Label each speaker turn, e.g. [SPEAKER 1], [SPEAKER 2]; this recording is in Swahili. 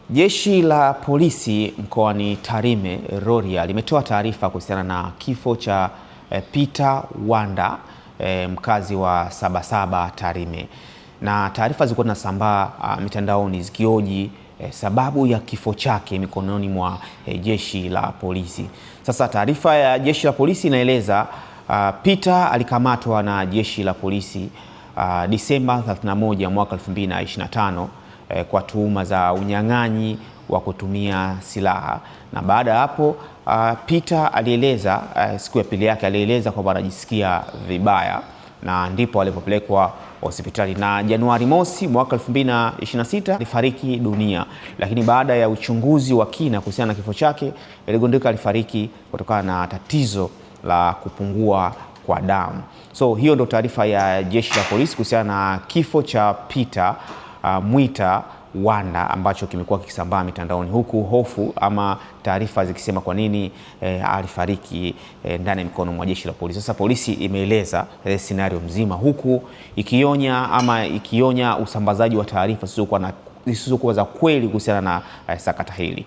[SPEAKER 1] Jeshi la polisi mkoani Tarime Rorya limetoa taarifa kuhusiana na kifo cha Peter Wanda, mkazi wa Sabasaba Tarime, na taarifa zilikuwa zinasambaa mitandaoni zikioji sababu ya kifo chake mikononi mwa jeshi la polisi. Sasa taarifa ya jeshi la polisi inaeleza Peter alikamatwa na jeshi la polisi Disemba 31 mwaka 2025 kwa tuhuma za unyang'anyi wa kutumia silaha, na baada ya hapo Peter alieleza siku ya pili yake alieleza kwamba anajisikia vibaya, na ndipo alipopelekwa hospitali, na Januari mosi mwaka 2026 alifariki dunia. Lakini baada ya uchunguzi wa kina kuhusiana na kifo chake, iligundulika alifariki kutokana na tatizo la kupungua kwa damu. So hiyo ndio taarifa ya jeshi la polisi kuhusiana na kifo cha Peter Mwita Wanda ambacho kimekuwa kikisambaa mitandaoni, huku hofu ama taarifa zikisema kwa nini alifariki ndani ya mikono mwa jeshi la polisi. Sasa polisi imeeleza scenario mzima, huku ikionya usambazaji wa taarifa zisizokuwa za kweli kuhusiana na sakata hili.